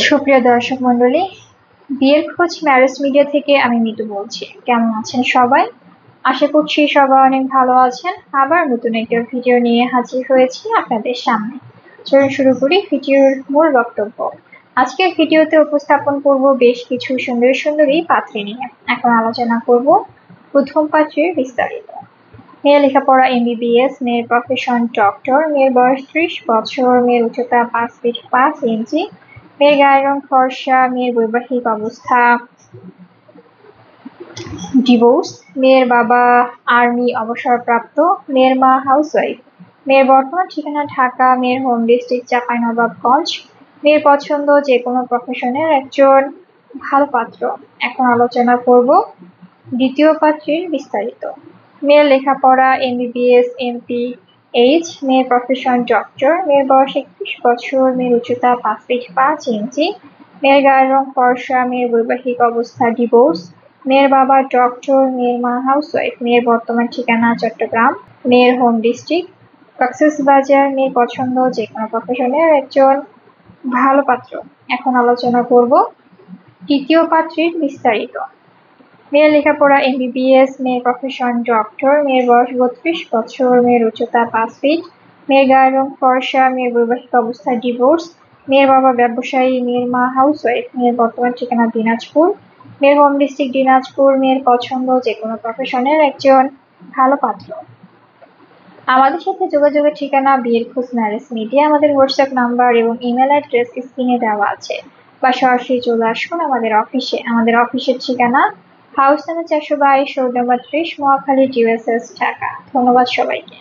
সুপ্রিয় দর্শক মন্ডলী, বিয়ের খোঁজ ম্যারেজ মিডিয়া থেকে আমি মিতু বলছি। কেমন আছেন সবাই? আশা করছি সবাই অনেক ভালো আছেন। আবার নতুন একটা ভিডিও নিয়ে হাজির হয়েছি আপনাদের সামনে। চলুন শুরু করি ভিডিওর মূল বক্তব্য। আজকের ভিডিওতে উপস্থাপন করব বেশ কিছু সুন্দরী পাত্রী নিয়ে। এখন আলোচনা করব প্রথম পাত্রীর বিস্তারিত। মেয়ের লেখাপড়া MBBS, মেয়ের প্রফেশন ডক্টর, মেয়ের বয়স 30 বছর, মেয়ের উচ্চতা 5 ফিট 5 ইঞ্চি, মেয়ের গায়ের রং ফর্সা, মেয়ের বৈবাহিক অবস্থা ডিভোর্স, মেয়ের বাবা আর্মি অবসরপ্রাপ্ত, মেয়ের মা হাউসওয়াইফ, মেয়ের বর্তমান ঠিকানা ঢাকা, মেয়ের হোম ডিস্ট্রিক্ট চাঁপাইনবাবগঞ্জ, মেয়ের পছন্দ যে কোনো প্রফেশনের একজন ভালো পাত্র। এখন আলোচনা করব দ্বিতীয় পাত্রীর বিস্তারিত। মেয়ের লেখাপড়া MBBS, MPH, মেয়ের প্রফেশন ডক্টর, মেয়ের বয়স 31 বছর, মেয়ের উচ্চতা 5 ফিট 5 ইঞ্চি, মেয়ের গায়ের রং ফর্সা, মেয়ের বৈবাহিক অবস্থা ডিভোর্স, মেয়ের বাবা ডক্টর, মেয়ের মা হাউসওয়াইফ, মেয়ের বর্তমান ঠিকানা চট্টগ্রাম, মেয়ের হোম ডিস্ট্রিক্ট কক্সবাজার, মেয়ের পছন্দ যে কোনো প্রফেশনের একজন ভালো পাত্র। এখন আলোচনা করব তৃতীয় পাত্রীর বিস্তারিত। মেয়ের লেখাপড়া MBBS, মেয়ের প্রফেশন ডক্টর, মেয়ের বয়স 32 বছর, মেয়ের উচ্চতা 5 ফিট, মেয়ের গায়ের রং ফর্সা, মেয়ের বৈবাহিক অবস্থা ডিভোর্স, মেয়ের বাবা ব্যবসায়ী, মেয়ের মা হাউসওয়াইফ, মেয়ের বর্তমান ঠিকানা দিনাজপুর, মেয়ের হোম ডিস্ট্রিক্ট দিনাজপুর, মেয়ের পছন্দ যে কোনো প্রফেশনের একজন ভালো পাত্র। আমাদের সাথে যোগাযোগের ঠিকানা বিয়ের খোঁজ ম্যারেজ মিডিয়া। আমাদের হোয়াটসঅ্যাপ নাম্বার এবং ইমেল অ্যাড্রেস স্ক্রিনে দেওয়া আছে, বা সরাসরি চলে আসুন আমাদের অফিসে। আমাদের অফিসের ঠিকানা house number 422, road number 30, Mohakhali, GSS, Dhaka. ধন্যবাদ সবাইকে।